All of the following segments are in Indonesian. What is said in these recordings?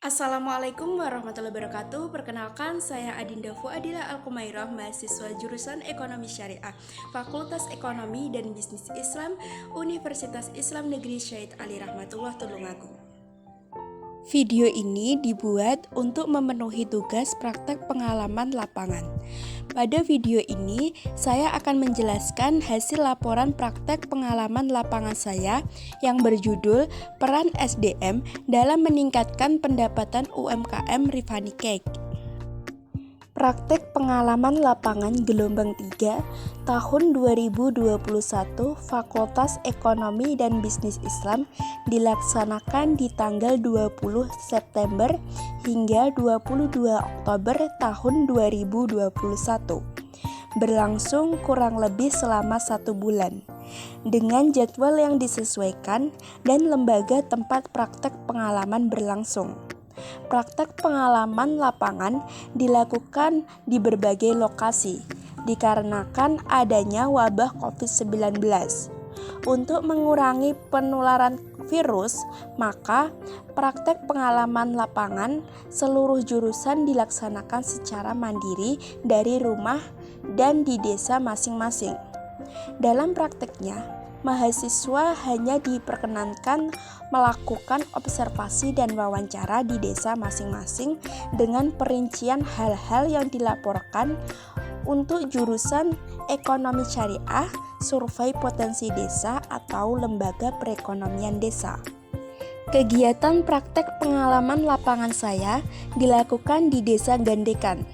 Assalamualaikum warahmatullahi wabarakatuh. Perkenalkan, saya Adinda Fuadila Alkumairah, mahasiswa jurusan Ekonomi Syariah, Fakultas Ekonomi dan Bisnis Islam, Universitas Islam Negeri Syahid Ali Rahmatullah Tulungagung. Video ini dibuat untuk memenuhi tugas praktek pengalaman lapangan. Pada video ini, saya akan menjelaskan hasil laporan praktek pengalaman lapangan saya yang berjudul Peran SDM dalam Meningkatkan Pendapatan UMKM Rifani Cake. Praktek pengalaman lapangan gelombang 3 tahun 2021 Fakultas Ekonomi dan Bisnis Islam dilaksanakan di tanggal 20 September hingga 22 Oktober tahun 2021. Berlangsung kurang lebih selama 1 bulan dengan jadwal yang disesuaikan dan lembaga tempat praktek pengalaman berlangsung. Praktek pengalaman lapangan dilakukan di berbagai lokasi dikarenakan adanya wabah COVID-19. Untuk mengurangi penularan virus, maka praktek pengalaman lapangan seluruh jurusan dilaksanakan secara mandiri dari rumah dan di desa masing-masing. Dalam prakteknya, mahasiswa hanya diperkenankan melakukan observasi dan wawancara di desa masing-masing dengan perincian hal-hal yang dilaporkan. Untuk jurusan ekonomi syariah, survei potensi desa atau lembaga perekonomian desa. Kegiatan praktek pengalaman lapangan saya dilakukan di Desa Gandekan.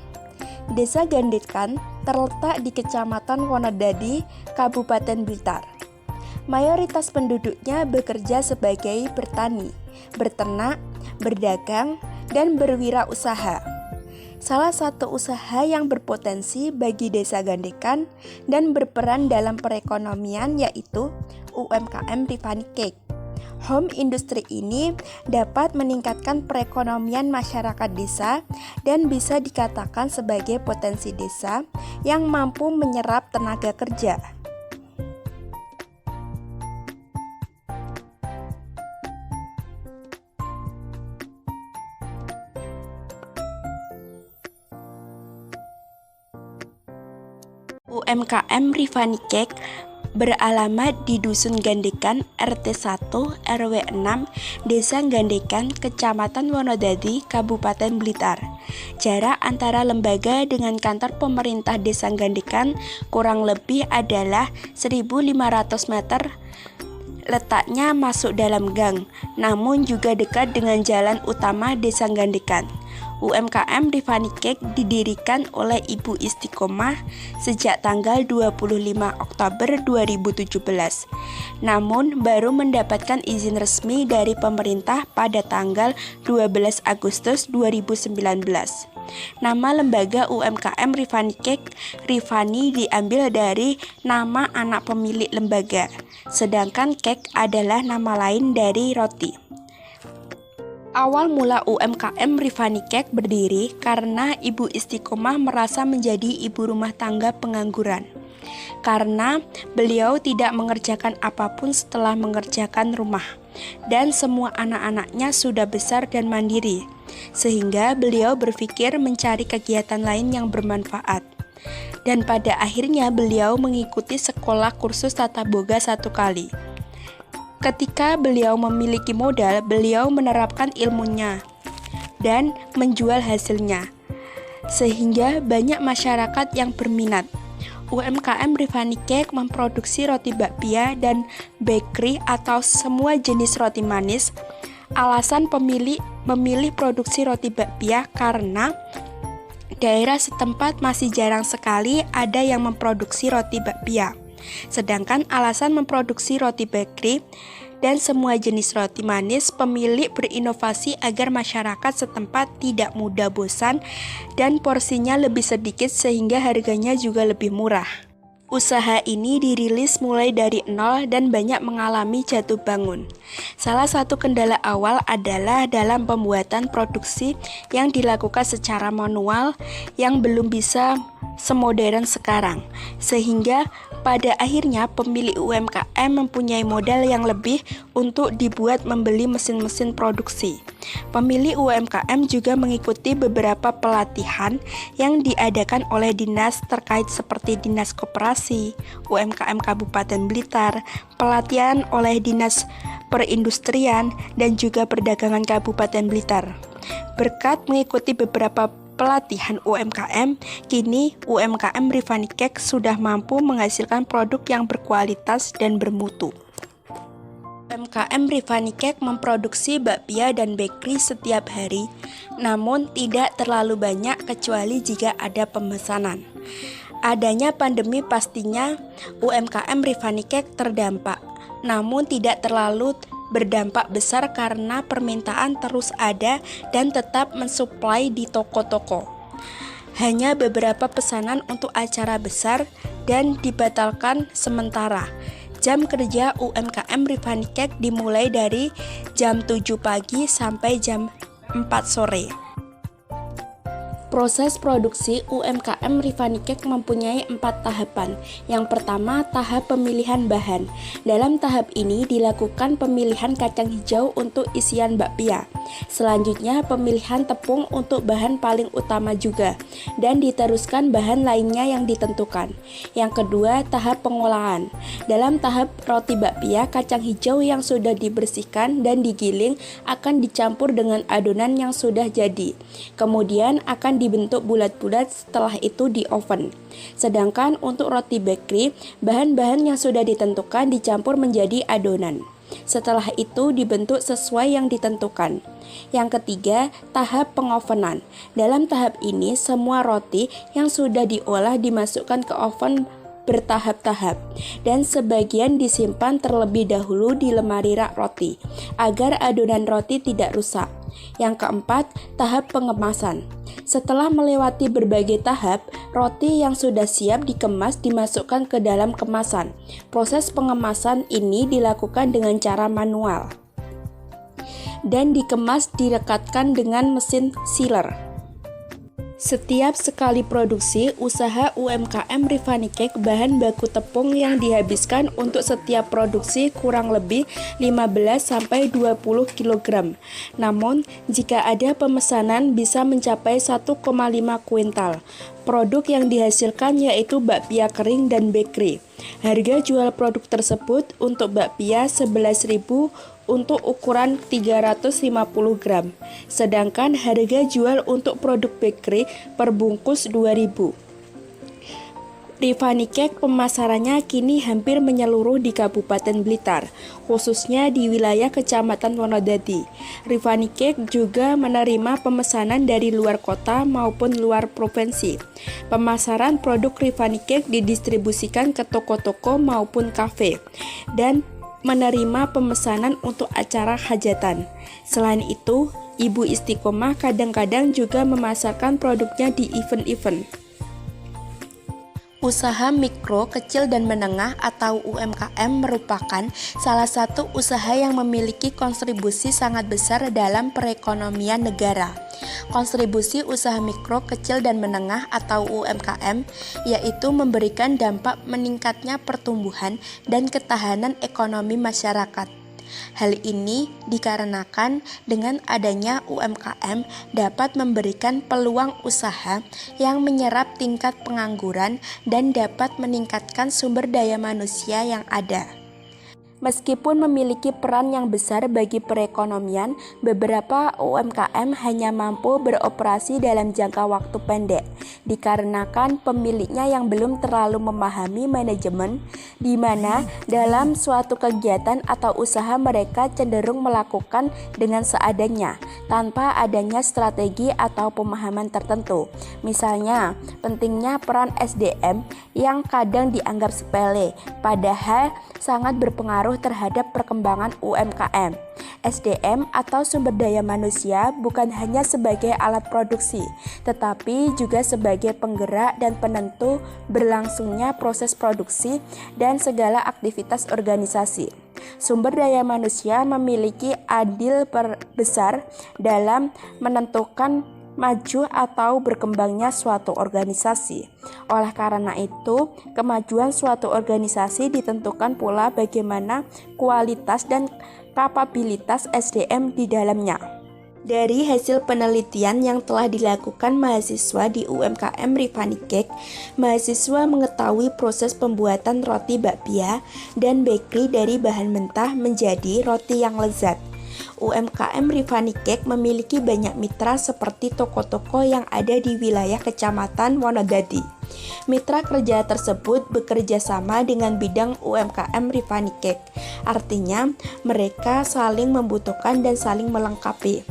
Desa Gandekan terletak di Kecamatan Wonodadi, Kabupaten Blitar. Mayoritas penduduknya bekerja sebagai bertani, berternak, berdagang, dan berwirausaha. Salah satu usaha yang berpotensi bagi Desa Gandekan dan berperan dalam perekonomian yaitu UMKM Rifani Cake. Home industry ini dapat meningkatkan perekonomian masyarakat desa dan bisa dikatakan sebagai potensi desa yang mampu menyerap tenaga kerja. UMKM Rifani Cake beralamat di Dusun Gandekan, RT 1, RW 6, Desa Gandekan, Kecamatan Wonodadi, Kabupaten Blitar. Jarak antara lembaga dengan kantor pemerintah Desa Gandekan kurang lebih adalah 1.500 meter. Letaknya masuk dalam gang, namun juga dekat dengan jalan utama Desa Gandekan. UMKM Rifani Cake didirikan oleh Ibu Istiqomah sejak tanggal 25 Oktober 2017. Namun baru mendapatkan izin resmi dari pemerintah pada tanggal 12 Agustus 2019. Nama lembaga UMKM Rifani Cake, Rifani diambil dari nama anak pemilik lembaga, sedangkan cake adalah nama lain dari roti. Awal mula UMKM Rifani Cake berdiri karena Ibu Istiqomah merasa menjadi ibu rumah tangga pengangguran. Karena beliau tidak mengerjakan apapun setelah mengerjakan rumah, dan semua anak-anaknya sudah besar dan mandiri, sehingga beliau berpikir mencari kegiatan lain yang bermanfaat. Dan pada akhirnya beliau mengikuti sekolah kursus tata boga 1 kali. Ketika beliau memiliki modal, beliau menerapkan ilmunya dan menjual hasilnya, sehingga banyak masyarakat yang berminat. UMKM Rifani Cake memproduksi roti bakpia dan bakery atau semua jenis roti manis. Alasan memilih produksi roti bakpia karena daerah setempat masih jarang sekali ada yang memproduksi roti bakpia. Sedangkan alasan memproduksi roti bakery dan semua jenis roti manis, pemilik berinovasi agar masyarakat setempat tidak mudah bosan dan porsinya lebih sedikit sehingga harganya juga lebih murah. Usaha ini dirilis mulai dari nol dan banyak mengalami jatuh bangun. Salah satu kendala awal adalah dalam pembuatan produksi yang dilakukan secara manual yang belum bisa semodern sekarang, sehingga pada akhirnya pemilik UMKM mempunyai modal yang lebih untuk dibuat membeli mesin-mesin produksi. Pemilik UMKM juga mengikuti beberapa pelatihan yang diadakan oleh dinas terkait seperti Dinas Koperasi, UMKM Kabupaten Blitar, pelatihan oleh Dinas Perindustrian, dan juga Perdagangan Kabupaten Blitar. Berkat mengikuti beberapa pelatihan UMKM, kini UMKM Rifani Cake sudah mampu menghasilkan produk yang berkualitas dan bermutu. UMKM Rifani Cake memproduksi bakpia dan bakery setiap hari, namun tidak terlalu banyak kecuali jika ada pemesanan. Adanya pandemi pastinya UMKM Rifani Cake terdampak, namun tidak terlalu berdampak besar karena permintaan terus ada dan tetap mensuplai di toko-toko. Hanya beberapa pesanan untuk acara besar dan dibatalkan sementara. Jam kerja UMKM Rifani Cake dimulai dari jam 7 pagi sampai jam 4 sore. Proses produksi UMKM Rifani Cake mempunyai 4 tahapan. Yang pertama, tahap pemilihan bahan. Dalam tahap ini dilakukan pemilihan kacang hijau untuk isian bakpia. Selanjutnya, pemilihan tepung untuk bahan paling utama juga, dan diteruskan bahan lainnya yang ditentukan. Yang kedua, tahap pengolahan. Dalam tahap roti bakpia, kacang hijau yang sudah dibersihkan dan digiling akan dicampur dengan adonan yang sudah jadi. Kemudian akan dibentuk bulat-bulat, setelah itu di oven. Sedangkan untuk roti bakery, bahan-bahan yang sudah ditentukan dicampur menjadi adonan. Setelah itu dibentuk sesuai yang ditentukan. Yang ketiga, tahap pengovenan. Dalam tahap ini, semua roti yang sudah diolah dimasukkan ke oven bertahap-tahap, dan sebagian disimpan terlebih dahulu di lemari rak roti, agar adonan roti tidak rusak. Yang keempat, tahap pengemasan. Setelah melewati berbagai tahap, roti yang sudah siap dikemas dimasukkan ke dalam kemasan. Proses pengemasan ini dilakukan dengan cara manual, dan dikemas direkatkan dengan mesin sealer. Setiap sekali produksi, usaha UMKM Rifani Cake bahan baku tepung yang dihabiskan untuk setiap produksi kurang lebih 15-20 kg. Namun, jika ada pemesanan bisa mencapai 1,5 kuintal. Produk yang dihasilkan yaitu bakpia kering dan bakery. Harga jual produk tersebut untuk bakpia 11.000 untuk ukuran 350 gram, sedangkan harga jual untuk produk bakery per bungkus 2.000. Rifani Cake pemasarannya kini hampir menyeluruh di Kabupaten Blitar, khususnya di wilayah Kecamatan Wonodadi. Rifani Cake juga menerima pemesanan dari luar kota maupun luar provinsi. Pemasaran produk Rifani Cake didistribusikan ke toko-toko maupun kafe, dan menerima pemesanan untuk acara hajatan. Selain itu, Ibu Istiqomah kadang-kadang juga memasarkan produknya di event-event. Usaha mikro, kecil, dan menengah atau UMKM merupakan salah satu usaha yang memiliki kontribusi sangat besar dalam perekonomian negara. Kontribusi usaha mikro, kecil, dan menengah atau UMKM yaitu memberikan dampak meningkatnya pertumbuhan dan ketahanan ekonomi masyarakat. Hal ini dikarenakan dengan adanya UMKM dapat memberikan peluang usaha yang menyerap tingkat pengangguran dan dapat meningkatkan sumber daya manusia yang ada. Meskipun memiliki peran yang besar bagi perekonomian, beberapa UMKM hanya mampu beroperasi dalam jangka waktu pendek, dikarenakan pemiliknya yang belum terlalu memahami manajemen, di mana dalam suatu kegiatan atau usaha mereka cenderung melakukan dengan seadanya, tanpa adanya strategi atau pemahaman tertentu. Misalnya, pentingnya peran SDM yang kadang dianggap sepele, padahal sangat berpengaruh terhadap perkembangan UMKM. SDM atau sumber daya manusia bukan hanya sebagai alat produksi, tetapi juga sebagai penggerak dan penentu berlangsungnya proses produksi dan segala aktivitas organisasi. Sumber daya manusia memiliki andil besar dalam menentukan maju atau berkembangnya suatu organisasi. Oleh karena itu, kemajuan suatu organisasi ditentukan pula bagaimana kualitas dan kapabilitas SDM di dalamnya. Dari hasil penelitian yang telah dilakukan mahasiswa di UMKM Rifani Cake, mahasiswa mengetahui proses pembuatan roti bakpia dan bakery dari bahan mentah menjadi roti yang lezat. UMKM Rifani Cake memiliki banyak mitra seperti toko-toko yang ada di wilayah Kecamatan Wonodadi. Mitra kerja tersebut bekerja sama dengan bidang UMKM Rifani Cake. Artinya, mereka saling membutuhkan dan saling melengkapi.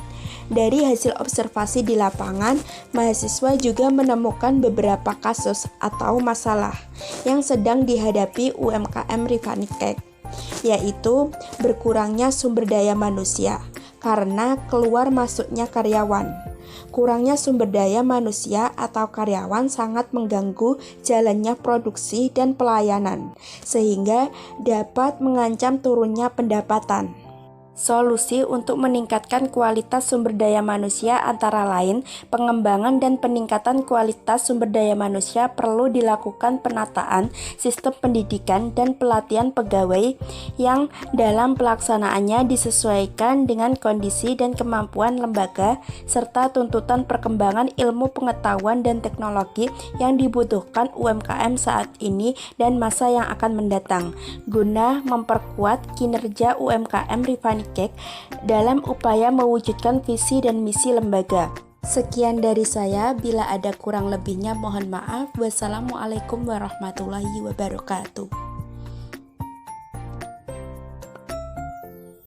Dari hasil observasi di lapangan, mahasiswa juga menemukan beberapa kasus atau masalah yang sedang dihadapi UMKM Rifani Cake, yaitu berkurangnya sumber daya manusia karena keluar masuknya karyawan. Kurangnya sumber daya manusia atau karyawan sangat mengganggu jalannya produksi dan pelayanan, sehingga dapat mengancam turunnya pendapatan. Solusi untuk meningkatkan kualitas sumber daya manusia antara lain pengembangan dan peningkatan kualitas sumber daya manusia perlu dilakukan penataan sistem pendidikan dan pelatihan pegawai yang dalam pelaksanaannya disesuaikan dengan kondisi dan kemampuan lembaga serta tuntutan perkembangan ilmu pengetahuan dan teknologi yang dibutuhkan UMKM saat ini dan masa yang akan mendatang guna memperkuat kinerja UMKM Rifani Cake dalam upaya mewujudkan visi dan misi lembaga. Sekian dari saya, bila ada kurang lebihnya mohon maaf. Wassalamualaikum warahmatullahi wabarakatuh.